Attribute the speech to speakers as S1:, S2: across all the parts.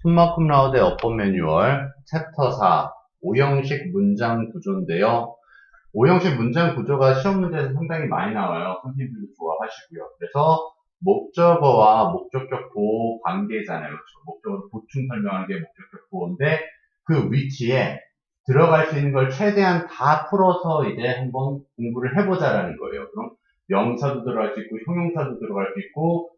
S1: 숨마 쿰라우드의 어법 매뉴얼 챕터 4 오형식 문장 구조인데요. 오형식 문장 구조가 시험 문제에서 상당히 많이 나와요. 선생님들도 좋아하시고요. 그래서 목적어와 목적격 보호 관계잖아요. 그렇죠? 목적어를 보충 설명하는 게 목적격 보호인데 그 위치에 들어갈 수 있는 걸 최대한 다 풀어서 이제 한번 공부를 해보자라는 거예요. 그럼 명사도 들어갈 수 있고 형용사도 들어갈 수 있고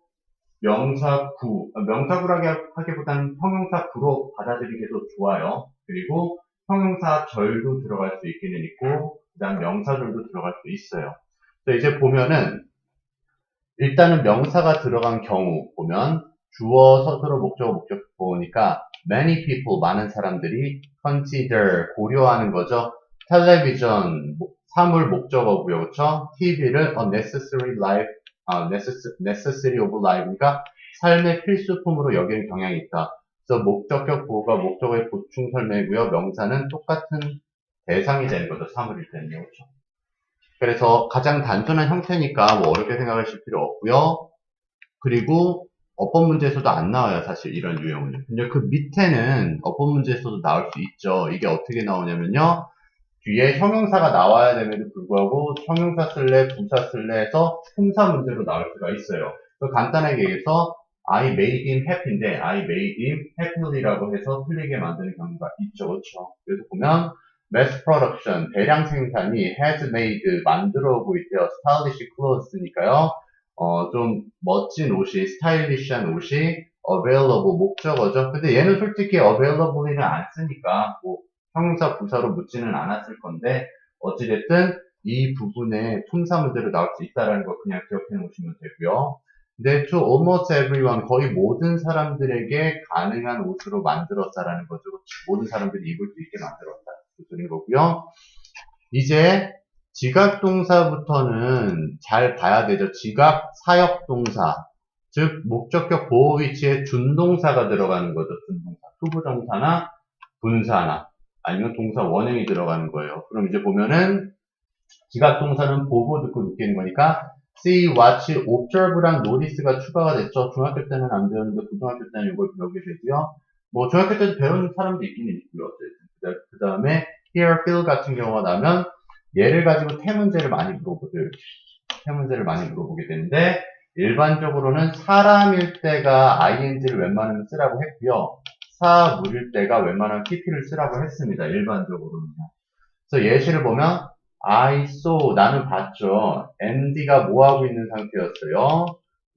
S1: 명사구라고 하기보다는 형용사구로 받아들이기도 좋아요. 그리고 형용사절도 들어갈 수 있기는 있고, 그 다음 명사절도 들어갈 수 있어요. 이제 보면은, 일단은 명사가 들어간 경우 보면, 주어, 서술어, 목적어, 목적보니까 many people, 많은 사람들이 consider, 고려하는 거죠. 텔레비전, 사물 목적어고요. 그렇죠? TV를 a necessary life, necessary of life니까 삶의 필수품으로 여기는 경향이 있다. 그래서 목적격 보호가 목적어의 보충 설명이고요. 명사는 똑같은 대상이 되는 거죠. 사물일 때는요. 그렇죠? 그래서 가장 단순한 형태니까 뭐 어렵게 생각하실 필요 없고요. 그리고 어법 문제에서도 안 나와요. 사실 이런 유형은. 근데 그 밑에는 어법 문제에서도 나올 수 있죠. 이게 어떻게 나오냐면요. 뒤에 형용사가 나와야 됨에도 불구하고 형용사 쓸래, 부사 쓸래 해서 품사 문제로 나올 수가 있어요. 간단하게 얘기해서 I made him happy인데 I made him happy라고 해서 틀리게 만드는 경우가 있죠. 그렇죠? 그래서 보면 mass production, 대량 생산이 has made, 만들어 오고 있대요. stylish clothes니까요. 좀 멋진 옷이, 스타일리시한 옷이 available, 목적어죠. 근데 얘는 솔직히 available는 안 쓰니까 뭐 형용사 부사로 묻지는 않았을 건데 어찌됐든 이 부분에 품사 문제로 나올 수 있다는 거 그냥 기억해 놓으시면 되고요. 근데 to almost everyone, 거의 모든 사람들에게 가능한 옷으로 만들었다라는 거죠. 모든 사람들이 입을 수 있게 만들었다. 그 소리인 거고요. 이제 지각동사부터는 잘 봐야 되죠. 지각 사역동사, 즉 목적격 보호 위치에 준동사가 들어가는 거죠. 준동사, 투부정사나 분사나 아니면 동사 원형이 들어가는 거예요. 그럼 이제 보면은 지각동사는 보고 듣고 느끼는 거니까 see, watch, observe랑 notice가 추가가 됐죠. 중학교 때는 안 배웠는데 고등학교 때는 이걸 배우게 되고요. 뭐 중학교 때도 배우는 사람도 있기는 있고요. 그 다음에 hear, feel 같은 경우가 나면 얘를 가지고 태문제를 많이 물어보게 되는데 일반적으로는 사람일 때가 ing를 웬만하면 쓰라고 했고요. 사물일 때가 웬만하면 pp를 쓰라고 했습니다. 일반적으로는요. 그래서 예시를 보면 I saw, 나는 봤죠. Andy가 뭐 하고 있는 상태였어요?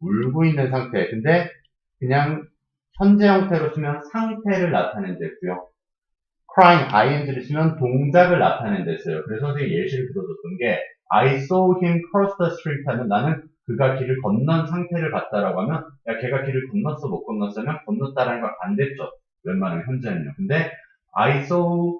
S1: 울고 있는 상태. 근데 그냥 현재 형태로 쓰면 상태를 나타낸 데고요. crying, ing를 쓰면 동작을 나타낸 데어요. 그래서 선생님이 예시를 들어줬던 게 I saw him cross the street 하면 나는 그가 길을 건넌 상태를 봤다라고 하면 야 걔가 길을 건넜어 못 건넜으면 건넜다라는 걸 반대죠. 웬만하면 현재는요. 근데 I saw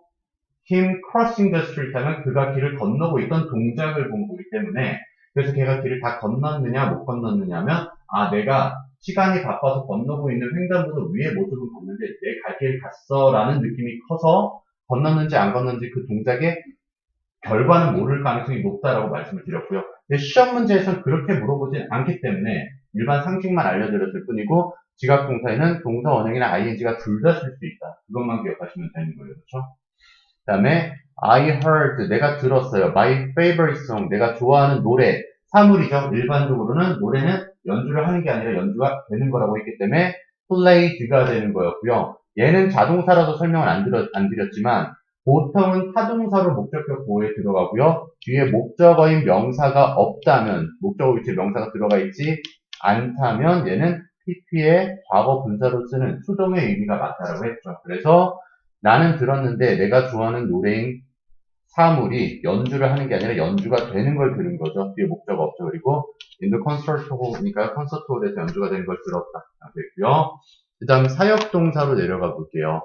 S1: him crossing the street 하면 그가 길을 건너고 있던 동작을 본 거기 때문에 그래서 걔가 길을 다 건넜느냐 못 건넜느냐 하면 아 내가 시간이 바빠서 건너고 있는 횡단보도 위에 모습은 봤는데 내 갈 길 갔어 라는 느낌이 커서 건넜는지 안 건넜는지 그 동작의 결과는 모를 가능성이 높다라고 말씀을 드렸고요. 근데 시험 문제에서는 그렇게 물어보진 않기 때문에 일반 상식만 알려드렸을 뿐이고 지각동사에는 동사 원형이나 ing가 둘 다 쓸 수 있다. 그것만 기억하시면 되는 거예요. 그렇죠? 그 다음에 I heard, 내가 들었어요. My favorite song, 내가 좋아하는 노래. 사물이죠. 일반적으로는 노래는 연주를 하는 게 아니라 연주가 되는 거라고 했기 때문에 played가 되는 거였고요. 얘는 자동사라도 설명을 안 드렸지만 보통은 타동사로 목적격 보호에 들어가고요. 뒤에 목적어인 명사가 없다면, 목적어 위치에 명사가 들어가 있지 않다면 얘는 pp의 과거 분사로 쓰는 수동의 의미가 맞다라고 했죠. 그래서 나는 들었는데 내가 좋아하는 노래인 사물이 연주를 하는 게 아니라 연주가 되는 걸 들은 거죠. 뒤에 목적 없죠. 그리고 in the concert hall이니까 콘서트 홀에서 연주가 되는 걸 들었다. 됐고요. 그 다음 사역동사로 내려가 볼게요.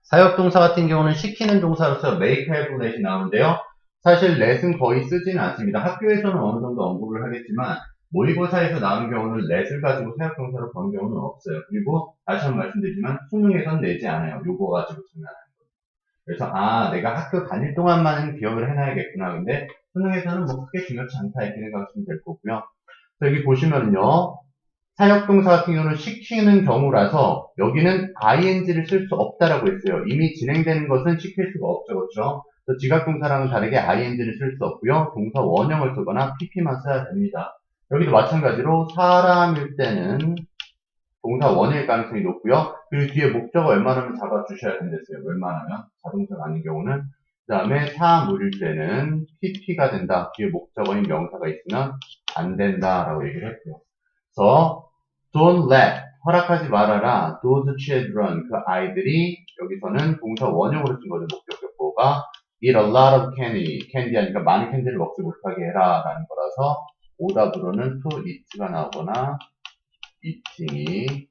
S1: 사역동사 같은 경우는 시키는 동사로서 make, have, let이 나오는데요. 사실 let은 거의 쓰지는 않습니다. 학교에서는 어느 정도 언급을 하겠지만 모의고사에서 나오는 경우는 let을 가지고 사역동사로 보는 경우는 없어요. 그리고 다시 한번 말씀드리지만 수능에서는 내지 않아요. 요거 가지고 증명하는 거. 그래서 아 내가 학교 다닐 동안만은 기억을 해놔야겠구나. 근데 수능에서는 뭐 크게 중요치 않다 이렇게 생각하시면 될 거고요. 여기 보시면요. 사역동사 같은 경우는 시키는 경우라서 여기는 ing를 쓸 수 없다라고 했어요. 이미 진행되는 것은 시킬 수가 없죠. 그렇죠? 지각동사랑은 다르게 ing를 쓸 수 없고요. 동사 원형을 쓰거나 pp만 써야 됩니다. 여기도 마찬가지로 사람일 때는 동사 원일 가능성이 높고요. 그리고 뒤에 목적어 웬만하면 잡아주셔야 된댔어요. 웬만하면. 자동차가 아닌 경우는. 그 다음에 사물일 때는 pp가 된다. 뒤에 목적어인 명사가 있으면 안 된다라고 얘기를 했고요. 그래서 don't let 허락하지 말아라. those children 그 아이들이 여기서는 동사 원형으로 쓴 거죠. 목적격보가 eat a lot of candy. candy 하니까 많은 캔디를 먹지 못하게 해라 라는 거라서 오답으로는 to eat가 나오거나 eating이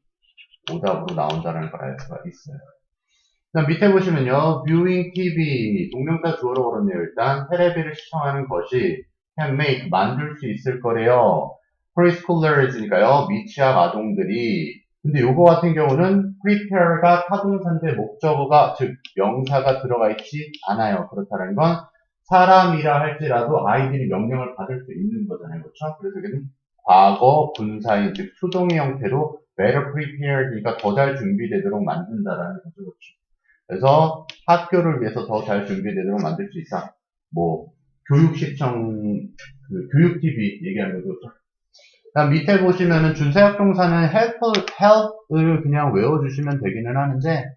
S1: 오답으로 나온다는 걸 알 수가 있어요. 그다음 밑에 보시면요. viewing TV 동명사 주어로 걸었네요. 일단 테레비를 시청하는 것이 can make 만들 수 있을 거래요. preschoolers니까요. 미취학 아동들이 근데 요거 같은 경우는 prepare가 타동사인데 목적어가 즉 명사가 들어가 있지 않아요. 그렇다는 건 사람이라 할지라도 아이들이 명령을 받을 수 있는 거잖아요. 그렇죠? 그래서 여기는 과거 분사인 즉 수동의 형태로 better prepared니까 더 잘 준비되도록 만든다라는 거죠. 그렇죠? 그래서 학교를 위해서 더 잘 준비되도록 만들 수 있다. 뭐 교육시청 교육 TV 얘기하는 거죠. 그다음 밑에 보시면은 준사역동사는 help을 그냥 외워주시면 되기는 하는데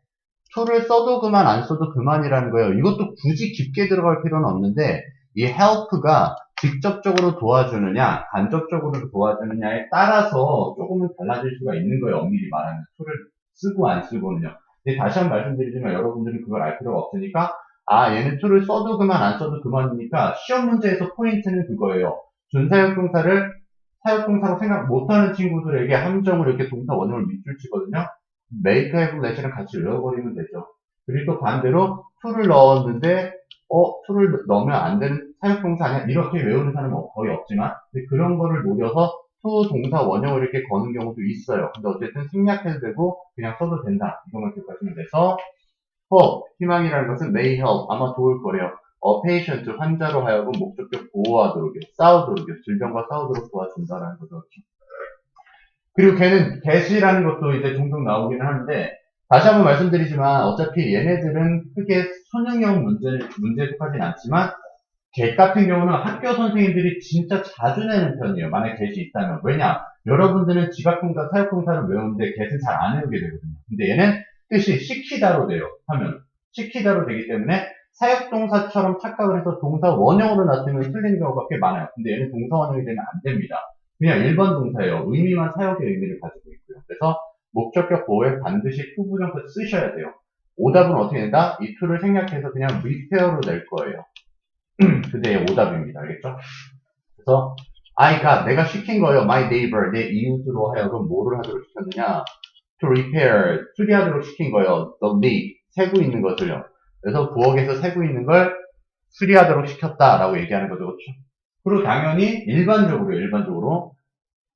S1: to를 써도 그만 안 써도 그만이라는 거예요. 이것도 굳이 깊게 들어갈 필요는 없는데 이 help가 직접적으로 도와주느냐 간접적으로 도와주느냐에 따라서 조금은 달라질 수가 있는 거예요. 엄밀히 말하면 to를 쓰고 안 쓰고는요. 근데 다시 한번 말씀드리지만 여러분들은 그걸 알 필요가 없으니까 얘는 to를 써도 그만 안 써도 그만이니까 시험 문제에서 포인트는 그거예요. 준사역동사를 사역동사로 생각 못하는 친구들에게 함정으로 이렇게 동사 원형을 밑줄 치거든요. make, have, let이랑 같이 외워버리면 되죠. 그리고 또 반대로 to를 넣었는데 to를 넣으면 안 되는 사역동사 아니야? 이렇게 외우는 사람은 거의 없지만 근데 그런 거를 노려서 to 동사 원형을 이렇게 거는 경우도 있어요. 근데 어쨌든 생략해도 되고 그냥 써도 된다. 이것만 기억하시면 돼서 hope, 희망이라는 것은 may help, 아마 도울 거래요. patient, 환자로 하여금 목적격 보호하도록, 싸우도록, 질병과 싸우도록 도와준다라는 거죠. 그리고 걔는 get이라는 것도 이제 종종 나오기는 하는데, 다시 한번 말씀드리지만, 어차피 얘네들은 크게 수능형 문제에 속하진 않지만, get 같은 경우는 학교 선생님들이 진짜 자주 내는 편이에요. 만약에 get이 있다면. 왜냐? 여러분들은 지각동사, 사역동사를 외우는데 get은 잘 안 외우게 되거든요. 근데 얘는 뜻이 시키다로 돼요. 하면. 시키다로 되기 때문에 사역동사처럼 착각을 해서 동사 원형으로 놨으면 틀리는 경우가 꽤 많아요. 근데 얘는 동사 원형이 되면 안 됩니다. 그냥 일반 동사예요. 의미만 사역의 의미를 가지고 있고요. 그래서 목적격 보호에 반드시 to 부정사 쓰셔야 돼요. 오답은 어떻게 된다? 이 to를 생략해서 그냥 repair로 낼 거예요. 근데 얘 오답입니다. 알겠죠? 그래서 I got, 내가 시킨 거예요. My neighbor, 내 이웃으로 하여금 뭐를 하도록 시켰느냐? To repair, 수리하도록 시킨 거예요. The leak, 새고 있는 것을요. 그래서 부엌에서 새고 있는 걸 수리하도록 시켰다라고 얘기하는 거죠. 그렇죠? 그리고 당연히 일반적으로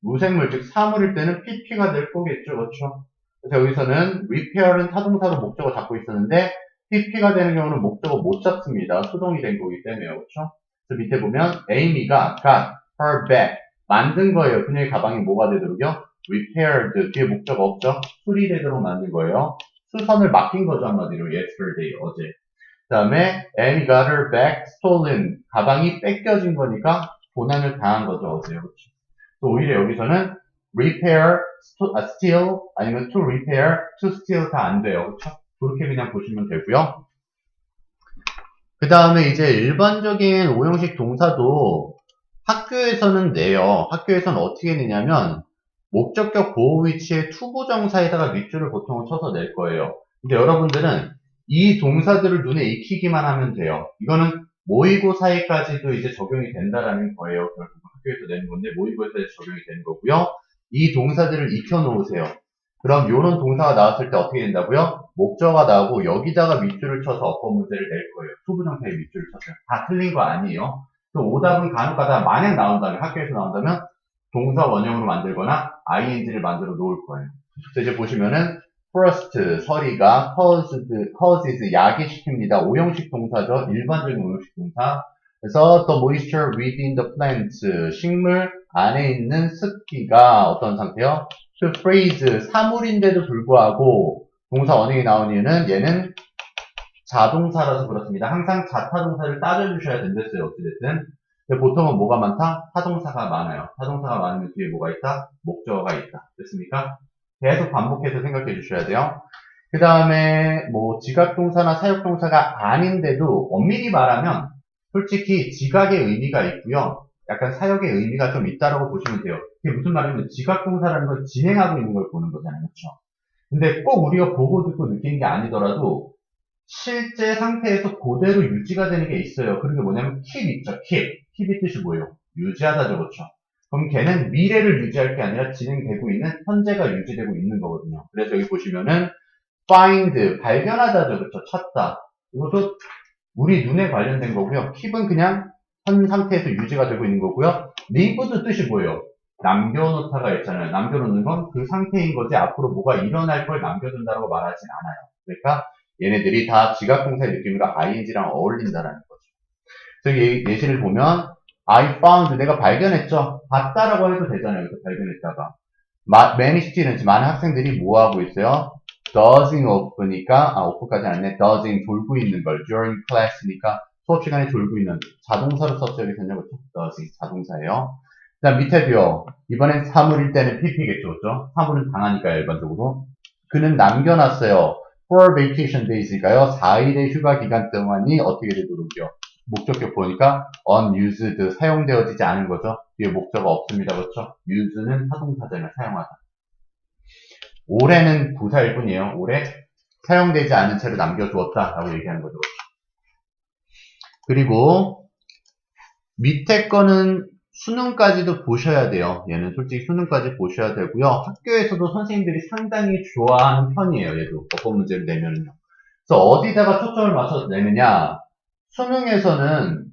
S1: 무생물, 즉 사물일 때는 pp가 될 거겠죠. 그렇죠? 그래서 여기서는 repair은 타동사로 목적어 잡고 있었는데 pp가 되는 경우는 목적어 못 잡습니다. 수동이 된 거기 때문에요. 그렇죠? 그래서 밑에 보면 Amy가 got her bag 만든 거예요. 그녀의 가방이 뭐가 되도록요? repaired 뒤에 목적어 없죠? 수리되도록 만든 거예요. 수선을 맡긴 거죠. 한마디로 yesterday 어제. 그 다음에 Amy got her bag stolen 가방이 뺏겨진 거니까 도난을 당한 거죠. 어제요. 그렇죠? 또 오히려 여기서는 repair, steal 아니면 to repair, to steal 다 안 돼요. 그렇죠? 그렇게 그냥 보시면 되고요. 그 다음에 이제 일반적인 오형식 동사도 학교에서는 내요. 학교에서는 어떻게 내냐면 목적격 보호 위치에 투부정사에다가 밑줄을 보통은 쳐서 낼 거예요. 근데 여러분들은 이 동사들을 눈에 익히기만 하면 돼요. 이거는 모의고사에까지도 이제 적용이 된다라는 거예요. 결국 학교에서 내는 건데 모의고사에 적용이 되는 거고요. 이 동사들을 익혀놓으세요. 그럼 이런 동사가 나왔을 때 어떻게 된다고요? 목적어가 나오고 여기다가 밑줄을 쳐서 어법 문제를 낼 거예요. 투부정사에 밑줄을 쳤어요. 다 틀린 거 아니에요. 또 오답은 간혹가다 만약 나온다면 학교에서 나온다면 동사 원형으로 만들거나 ing를 만들어 놓을 거예요. 그래서 이제 보시면은 first 서리가 causes 야기시킵니다. 오형식 동사죠. 일반적인 오형식 동사. 그래서 the moisture within the plant 식물 안에 있는 습기가 어떤 상태요? to freeze, 사물인데도 불구하고 동사 원형이 나온 이유는 얘는 자동사라서 그렇습니다. 항상 자타동사를 따져주셔야 된댔어요. 어찌됐든. 근데 보통은 뭐가 많다? 타동사가 많아요. 타동사가 많으면 뒤에 뭐가 있다? 목적어가 있다. 됐습니까? 계속 반복해서 생각해 주셔야 돼요. 그 다음에 뭐 지각동사나 사역동사가 아닌데도 엄밀히 말하면 솔직히 지각의 의미가 있고요. 약간 사역의 의미가 좀 있다라고 보시면 돼요. 그게 무슨 말이냐면 지각동사라는 건 진행하고 있는 걸 보는 거잖아요. 그렇죠? 근데 꼭 우리가 보고 듣고 느끼는 게 아니더라도 실제 상태에서 그대로 유지가 되는 게 있어요. 그런 게 뭐냐면 keep 있죠. keep. keep의 뜻이 뭐예요? 유지하다죠. 그렇죠? 그럼 걔는 미래를 유지할 게 아니라 진행되고 있는 현재가 유지되고 있는 거거든요. 그래서 여기 보시면은 find, 발견하다죠. 그렇죠? 찾다. 이것도 우리 눈에 관련된 거고요. keep은 그냥 현 상태에서 유지가 되고 있는 거고요. leave도 뜻이 뭐예요? 남겨놓다가 있잖아요. 남겨놓는 건 그 상태인 거지 앞으로 뭐가 일어날 걸 남겨둔다고 말하진 않아요. 그러니까 얘네들이 다 지각동사의 느낌으로 ing랑 어울린다라는 거죠. 그래서 예시를 보면 I found, 내가 발견했죠. 봤다라고 해도 되잖아요. 그래서 발견했다가 many students, 많은 학생들이 뭐 하고 있어요? dozing off니까 off까지 아니네. dozing, 졸고 있는 걸. during class니까 수업 시간에 졸고 있는 자동사로 썼죠. 여기서는요. 그렇죠? dozing, 자동사예요. 그 다음 밑에도요. 이번엔 사물일 때는 pp겠죠. 그렇죠? 사물은 당하니까요. 일반적으로. 그는 남겨놨어요. for vacation days니까요. 4일의 휴가 기간 동안이 어떻게 되도록요? 목적격 보니까 unused, 사용되어지지 않은 거죠. 뒤에 목적어 없습니다. 그렇죠? use는 타동사잖아요. 사용하다. 올해는 부사일 뿐이에요. 올해 사용되지 않은 채로 남겨두었다 라고 얘기하는 거죠. 그리고 밑에 거는 수능까지도 보셔야 돼요. 얘는 솔직히 수능까지 보셔야 되고요. 학교에서도 선생님들이 상당히 좋아하는 편이에요. 얘도 어법 문제를 내면은요. 그래서 어디다가 초점을 맞춰서 내느냐, 수능에서는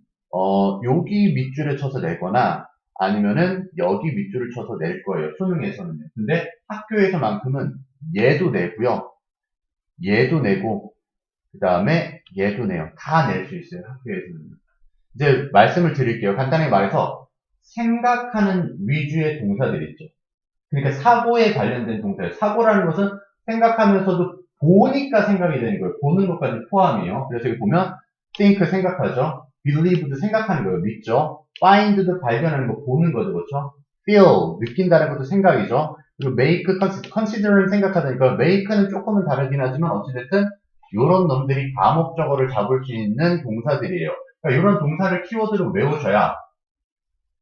S1: 여기 밑줄에 쳐서 내거나 아니면은 여기 밑줄을 쳐서 낼 거예요. 수능에서는요. 근데 학교에서만큼은 얘도 내고요. 얘도 내고 그 다음에 얘도 내요. 다 낼 수 있어요. 학교에서는. 이제 말씀을 드릴게요. 간단히 말해서 생각하는 위주의 동사들 있죠. 그러니까 사고에 관련된 동사예요. 사고라는 것은 생각하면서도 보니까 생각이 되는 거예요. 보는 것까지 포함이에요. 그래서 여기 보면 think 생각하죠. believe도 생각하는 거예요. 믿죠. find도 발견하는 거 보는 거죠. 그렇죠? feel 느낀다는 것도 생각이죠. 그리고 make consider는 생각하다니까 make는 조금은 다르긴 하지만 어찌됐든 이런 놈들이 과목적어를 잡을 수 있는 동사들이에요. 그러니까 이런 동사를 키워드로 외우셔야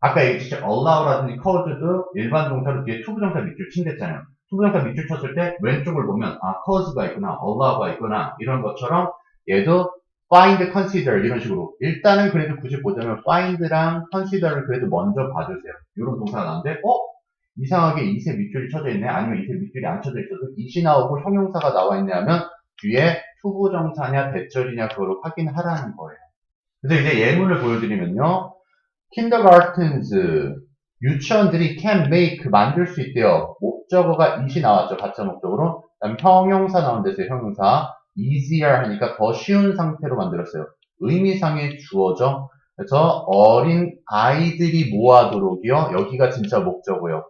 S1: 아까 얘기했듯이 allow라든지 cause도 일반 동사로 뒤에 투부정사 밑줄 친댔잖아요. 투부정사 밑줄 쳤을 때 왼쪽을 보면 cause가 있구나, allow가 있구나 이런 것처럼 얘도 find, consider 이런 식으로 일단은 그래도 굳이 보자면 find랑 consider를 그래도 먼저 봐주세요. 이런 동사가 나오는데 이상하게 이세 밑줄이 쳐져 있네 아니면 이세 밑줄이 안 쳐져 있어도 it이 나오고 형용사가 나와 있네 하면 뒤에 투부정사냐 대절이냐 그거를 확인하라는 거예요. 그래서 이제 예문을 보여드리면요. kindergartens, 유치원들이 can make, 만들 수 있대요. 목적어가 it이 나왔죠. 가짜 목적으로. 그다음 형용사 나온 데서 형용사 easier 하니까 더 쉬운 상태로 만들었어요. 의미상의 주어죠. 그래서 어린 아이들이 뭐 하도록이요. 여기가 진짜 목적어요.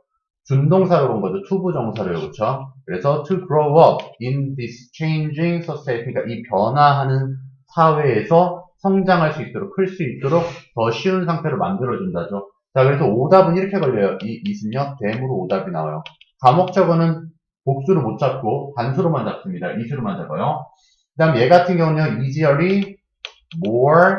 S1: 준동사로 본 거죠. 투부정사로요. 그렇죠? 그래서 to grow up in this changing society, 그러니까 이 변화하는 사회에서 성장할 수 있도록, 클 수 있도록 더 쉬운 상태로 만들어준다죠. 자, 그래서 오답은 이렇게 걸려요. 이 it은요, 대무로 오답이 나와요. 과목적어는 복수로 못 잡고 단수로만 잡습니다. 이수로만 잡아요. 그 다음 얘 같은 경우는 easily, more,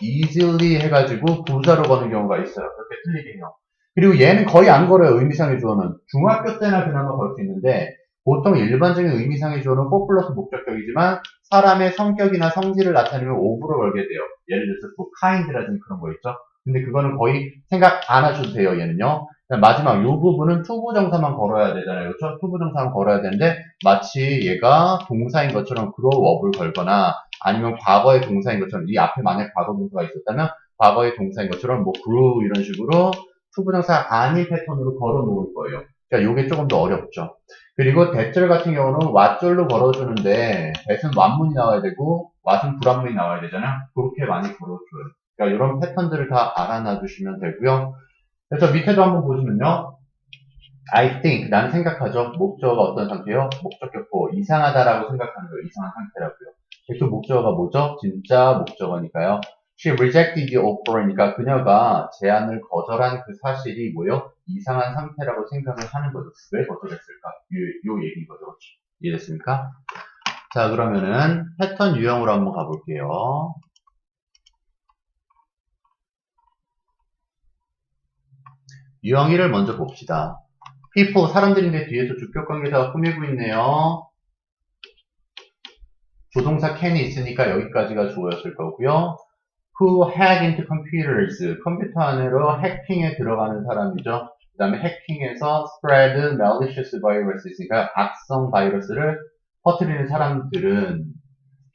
S1: easily 해가지고 부사로 거는 경우가 있어요. 그렇게 틀리게 해요. 그리고 얘는 거의 안 걸어요. 의미상의 주어는. 중학교 때나 그나마 걸 수 있는데 보통 일반적인 의미상의 주어는 4 플러스 목적격이지만 사람의 성격이나 성질을 나타내면 of로 걸게 돼요. 예를 들어서 또 kind라든지 그런 거 있죠. 근데 그거는 거의 생각 안 하셔도 돼요. 얘는요. 마지막 이 부분은 투부정사만 걸어야 되잖아요. 그렇죠? 투부정사만 걸어야 되는데 마치 얘가 동사인 것처럼 grow up을 걸거나 아니면 과거의 동사인 것처럼 이 앞에 만약 과거 동사가 있었다면 과거의 동사인 것처럼 뭐 grew 이런 식으로 투부정사 아닌 패턴으로 걸어 놓을 거예요. 그러니까 이게 조금 더 어렵죠. 그리고 대절 같은 경우는 왓절로 걸어주는데 대신 완문이 나와야 되고 왓은 불완문이 나와야 되잖아요. 그렇게 많이 걸어줘요. 그러니까 이런 패턴들을 다 알아놔 주시면 되고요. 그래서 밑에도 한번 보시면요. I think, 나는 생각하죠. 목적어가 어떤 상태요? 목적격보, 이상하다라고 생각하는 거예요. 이상한 상태라고요. 그 목적어가 뭐죠? 진짜 목적어니까요. She rejected the offer니까 그녀가 제안을 거절한 그 사실이 뭐요? 이상한 상태라고 생각을 하는 거죠. 왜 거절했을까? 요 얘기인 거죠. 이해됐습니까? 자, 그러면은 패턴 유형으로 한번 가볼게요. 유형 1을 먼저 봅시다. people, 사람들인데 뒤에서 주격관계사가 꾸미고 있네요. 조동사 can이 있으니까 여기까지가 주어였을 거고요. Who hack into computers, 컴퓨터 안으로 해킹에 들어가는 사람이죠. 그 다음에 해킹해서 spread malicious virus니까 악성 바이러스를 퍼뜨리는 사람들은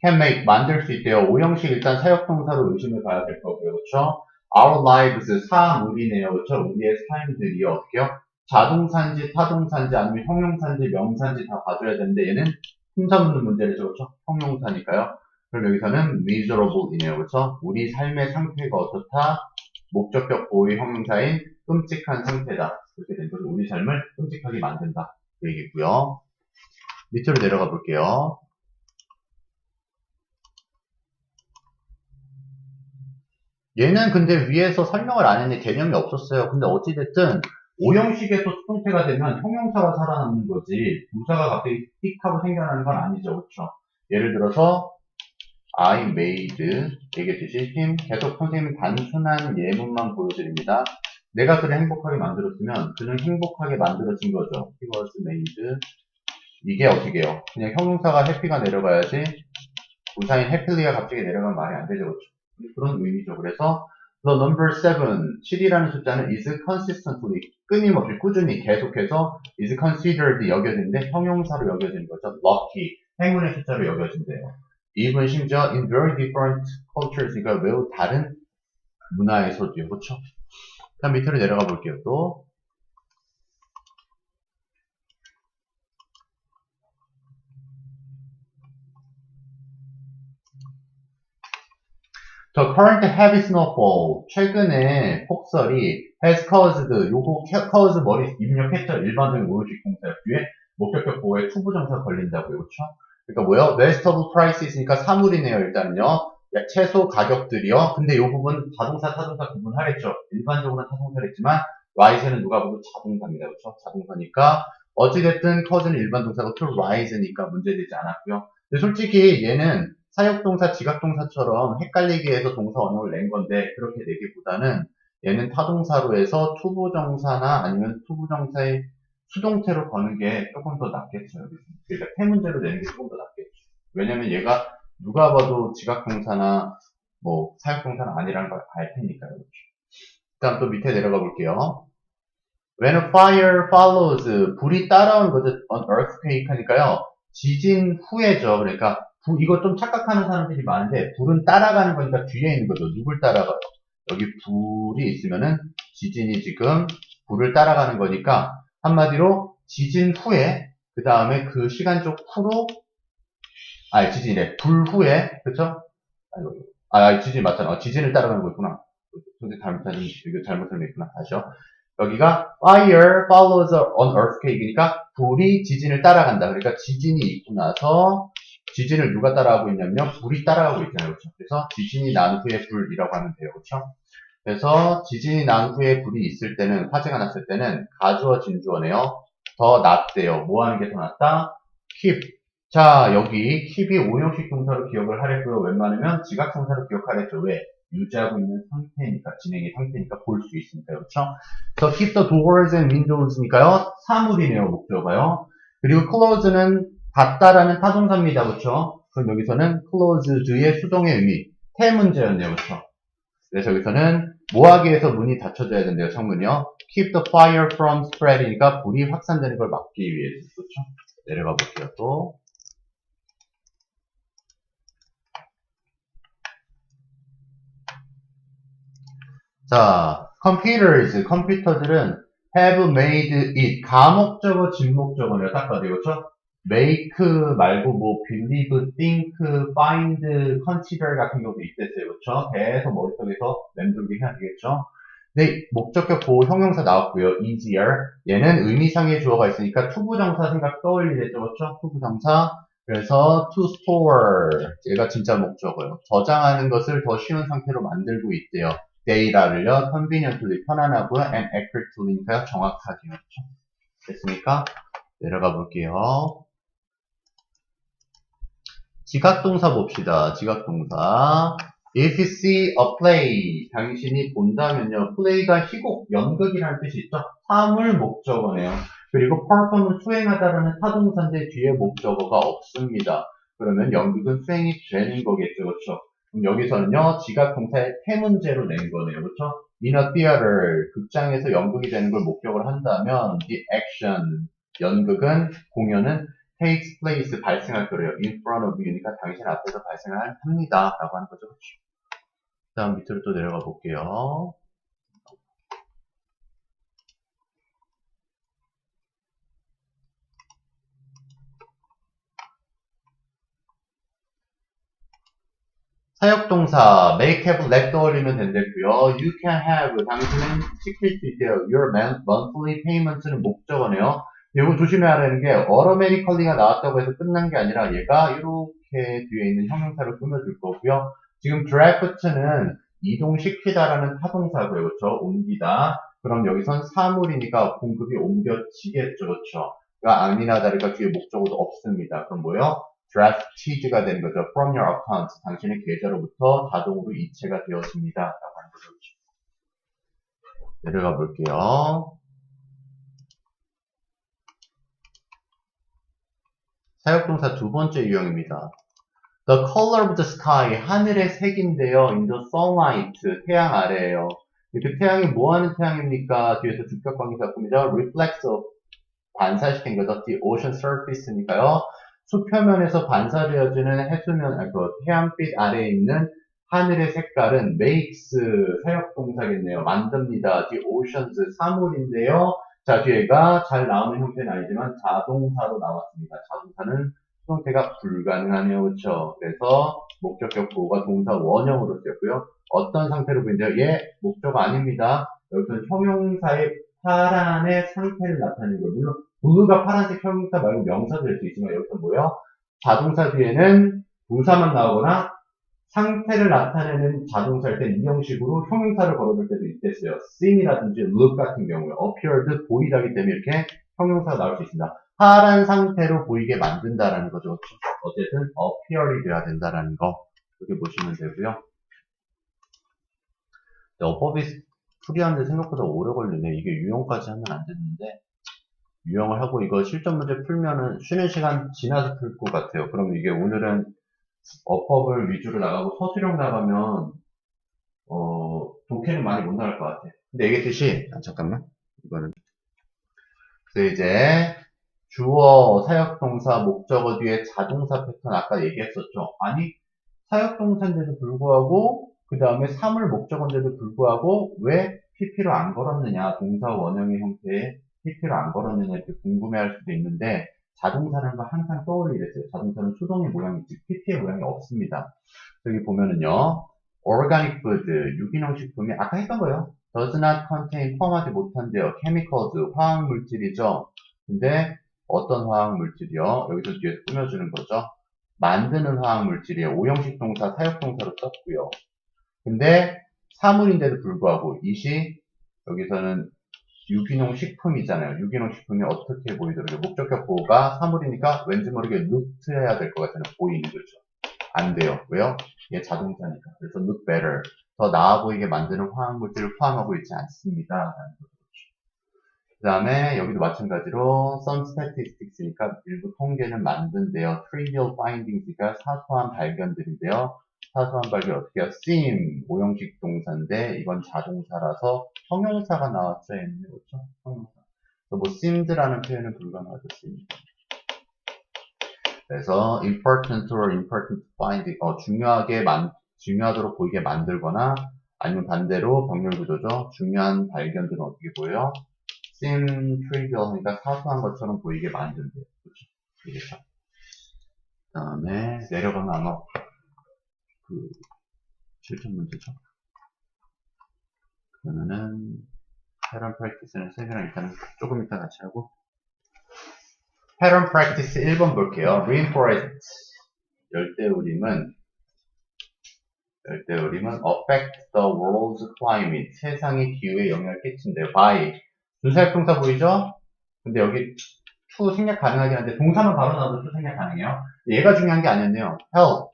S1: can make, 만들 수 있대요. 오형식 일단 사역동사로 의심을 봐야 될 거고요. 그렇죠? Our lives, 사물이네요. 그렇죠? 우리의 삶들이요. 어떻게요? 자동사인지 타동사인지 아니면 형용사인지 명사인지 다 봐줘야 되는데 얘는 품사 묻는 문제를 그렇죠? 형용사니까요. 그럼 여기서는 miserable이네요. 그렇죠? 우리 삶의 상태가 어떻다? 목적격 보호의 형용사인 끔찍한 상태다. 이렇게 된 거죠. 우리 삶을 끔찍하게 만든다. 그 얘기고요. 밑으로 내려가 볼게요. 얘는 근데 위에서 설명을 안 했는데 개념이 없었어요. 근데 어찌됐든 오형식에서 수동태가 되면 형용사가 살아남는 거지 부사가 갑자기 띡 하고 생겨나는 건 아니죠. 그렇죠? 예를 들어서 I made 얘기했듯이 him 계속 선생님은 단순한 예문만 보여드립니다. 내가 그를 행복하게 만들었으면 그는 행복하게 만들어진 거죠. He was made. 이게 어떻게 해요? 그냥 형용사가 happy가 내려가야지 부사인 happy가 갑자기 내려가면 말이 안 되죠. 그렇죠? 그런 의미죠. 그래서 the number 7, 7이라는 숫자는 is consistently, 끊임없이 꾸준히 계속해서 is considered 여겨지는데 형용사로 여겨지는 거죠. lucky, 행운의 숫자로 여겨진대요. even 심지어 in very different cultures, 그러니까 매우 다른 문화에서도요. 그렇죠? 다음 밑으로 내려가 볼게요. 또 The current heavy snowfall, 최근에 폭설이 has caused, 요거 cause 머리 입력했죠. 일반적인 오형식 동사 뒤에 목적격 보호에 투부정사 걸린다고요. 그렇죠? 그러니까 뭐요? vegetable prices니까 사물이네요. 일단은요. 채소 가격들이요. 근데 요 부분 자동사, 타동사 구분하랬죠. 일반적으로는 타동사를 했지만 rise는 누가 봐도 자동사입니다. 그렇죠? 자동사니까 어찌됐든 cause는 일반 동사고 to rise니까 문제되지 않았고요. 근데 솔직히 얘는 사역동사, 지각동사처럼 헷갈리게 해서 동사 원형을 낸 건데 그렇게 내기보다는 얘는 타동사로 해서 투부정사나 아니면 투부정사의 수동태로 거는 게 조금 더 낫겠죠. 그러니까 태문제로 내는 게 조금 더 낫겠죠. 왜냐면 얘가 누가 봐도 지각동사나 뭐 사역동사는 아니라는 걸 알 테니까요. 그렇죠? 일단 또 밑에 내려가 볼게요. When a fire follows, 불이 따라오는 거죠. An earthquake 하니까요. 지진 후에죠. 그러니까 이거 좀 착각하는 사람들이 많은데 불은 따라가는 거니까 뒤에 있는 거죠. 누굴 따라가요? 여기 불이 있으면은 지진이 지금 불을 따라가는 거니까 한마디로 지진 후에 그 다음에 그 시간적 후로 지진이래. 불 후에 그쵸? 지진 맞잖아. 지진을 따라가는 거구나. 근데 이거 잘못 설명했구나. 다시요. 여기가 fire follows an earthquake니까 불이 지진을 따라간다. 그러니까 지진이 있고 나서 지진을 누가 따라가고 있냐면요. 불이 따라가고 있잖아요. 그렇죠? 그래서 지진이 난 후에 불이라고 하면 돼요. 그렇죠? 그래서 지진이 난 후에 불이 있을 때는 화재가 났을 때는 가주어 진주어네요. 더 낫대요. 뭐 하는 게 더 낫다? keep. 자, 여기 keep이 오형식 동사로 기억을 하랬고요. 웬만하면 지각동사로 기억하랬죠. 왜? 유지하고 있는 상태니까, 진행의 상태니까 볼 수 있으니까, 그렇죠? 그래서 keep the doors and windows니까요. 사물이네요, 목표가요. 그리고 close는 닫다라는 타동사입니다, 그렇죠? 그럼 여기서는 closed의 수동의 의미, 태 문제였네요, 그렇죠? 그래서 여기서는 뭐하기 위해서 문이 닫혀져야 된대요, 창문이요. keep the fire from spread이니까 불이 확산되는 걸 막기 위해서, 그렇죠? 내려가 볼게요, 또. 자, computers, 컴퓨터들은 have made it, 가목적어, 진목적어네요. 딱 봐도 그렇죠? make 말고 뭐 believe, think, find, consider 같은 경우도 있댔어요. 그렇죠? 계속 머릿속에서 맴돌게 해야 되겠죠? 네, 목적격 보호 형용사 나왔고요. easier. 얘는 의미상의 주어가 있으니까 투부정사 생각 떠올리겠죠, 그렇죠? 투부정사. 그래서 to store. 얘가 진짜 목적어요. 저장하는 것을 더 쉬운 상태로 만들고 있대요. data를요, conveniently 편안하고요, and accurately니까 정확하게요. 그렇죠? 됐습니까? 내려가 볼게요. 지각동사 봅시다. 지각동사. If you see a play, 당신이 본다면요. play가 희곡, 연극이라는 뜻이 있죠. 사물 목적어네요. 그리고 perform은 수행하다라는 타동사인데 뒤에 목적어가 없습니다. 그러면 연극은 수행이 되는 거겠죠. 그렇죠? 그럼 여기서는요. 지각동사의 태문제로 낸 거네요. 그렇죠? In a theater, 극장에서 연극이 되는 걸 목적으로 한다면 the action, 연극은, 공연은 takes place, 발생할 거래요. in front of you니까 당신 앞에서 발생을 합니다. 라고 하는 거죠. 그렇죠? 그 다음 밑으로 또 내려가 볼게요. 사역동사 make, have, let 떠올리면 된다고요. You can have, 당신은 시킬 수 있대요. Your monthly payment는 목적어네요. 이거 조심해야 하는 게 automatically가 나왔다고 해서 끝난 게 아니라 얘가 이렇게 뒤에 있는 형용사를 꾸며줄 거고요. 지금 draft는 이동시키다라는 타동사고요. 그렇죠? 옮기다. 그럼 여기선 사물이니까 공급이 옮겨지겠죠. 그렇죠? 그러니까 아니나 다를까 뒤에 목적어도 없습니다. 그럼 뭐요? draftee가 되는 거죠. from your account. 당신의 계좌로부터 자동으로 이체가 되었습니다. 라고 하는 거죠. 내려가 볼게요. 사역동사 두 번째 유형입니다. The color of the sky, 하늘의 색인데요. in the sunlight, 태양 아래에요. 그 태양이 뭐 하는 태양입니까? 뒤에서 주격 관계 작품이죠. reflects, 반사시킨 거죠. the ocean surface니까요. 수표면에서 반사되어지는 해수면, 그 태양빛 아래에 있는 하늘의 색깔은 makes, 사역동사겠네요. 만듭니다. the oceans, 사물인데요. 자, 뒤에가 잘 나오는 형태는 아니지만 자동사로 나왔습니다. 자동사는 수동태가 불가능하네요. 그렇죠? 그래서 목적격 보호가 동사 원형으로 쓰였고요. 어떤 상태로 보이는데요? 얘 목적어 아닙니다. 여기서는 형용사의 파란의 상태를 나타내는 거예요. 물론 블루가 파란색 형용사 말고 명사도 될 수 있지만 여기서 뭐예요? 자동사 뒤에는 부사만 나오거나 상태를 나타내는 자동사일 땐 이 형식으로 형용사를 걸어줄 때도 있댔어요. seem이라든지 look 같은 경우에 appeared, 보이다기 때문에 이렇게 형용사가 나올 수 있습니다. 파란 상태로 보이게 만든다라는 거죠. 어쨌든 appear이 돼야 된다라는 거 그렇게 보시면 되고요. 어법이 풀이하는데 생각보다 오래 걸리네. 이게 유형까지 하면 안 되는데 유형을 하고 이거 실전 문제 풀면은 쉬는 시간 지나서 풀 것 같아요. 그럼 이게 오늘은 어법을 위주로 나가고 서술형 나가면 독해는 많이 못 나갈 것 같아. 근데 얘기했듯이 잠깐만 이거는 그래서 이제 주어, 사역동사, 목적어 뒤에 자동사 패턴 아까 얘기했었죠. 아니 사역동사인데도 불구하고 그 다음에 사물 목적어인데도 불구하고 왜 PP로 안 걸었느냐 동사 원형의 형태에 PP로 안 걸었느냐 이렇게 궁금해할 수도 있는데 자동사라는 걸 항상 떠올리랬어요. 자동사는 수동의 모양이지 PP의 모양이 없습니다. 여기 보면은요. organic food, 유기농 식품이 아까 했던 거예요. does not contain, 포함하지 못한대요. chemicals, 화학 물질이죠. 근데 어떤 화학 물질이요? 여기서 뒤에서 꾸며주는 거죠. 만드는 화학 물질이에요. 오형식 동사, 사역 동사로 썼고요. 근데 사물인데도 불구하고 이시 여기서는 유기농 식품이잖아요. 유기농 식품이 어떻게 보이더라고요. 목적격 보호가 사물이니까 왠지 모르게 look 해야 될 것 같아요. 보이는 거죠. 안 돼요. 왜요? 이게 자동차니까. 그래서 look better. 더 나아 보이게 만드는 화학물질을 포함하고 있지 않습니다. 그 다음에 여기도 마찬가지로 some statistics니까 일부 통계는 만든대요. trivial findings니까 사소한 발견들인데요. 사소한 발견 어떻게 해요? seem, 오형식 동사인데 이건 자동사라서 형용사가 나왔어야 했는데 그렇죠? 형용사. 뭐 seemed라는 표현은 불가능하겠습니다. 그래서 important or important finding, 중요하도록 보이게 만들거나 아니면 반대로 병렬 구조죠. 중요한 발견들은 어떻게 보여요? seem trivial 하니까 사소한 것처럼 보이게 만든대요. 그렇죠? 되겠죠? 그 다음에 내려가면 아마 그 실전 문제죠. 그러면은 pattern practice는 쌤이랑 일단은 조금 이따 같이 하고 pattern practice 1번 볼게요. rainforest 열대우림은 affect the world's climate 세상의 기후에 영향을 끼친대요. by 준사역 동사 보이죠? 근데 여기 to 생략 가능하긴 한데 동사만 바로 나와도 to 생략 가능해요. 얘가 중요한 게 아니었네요. help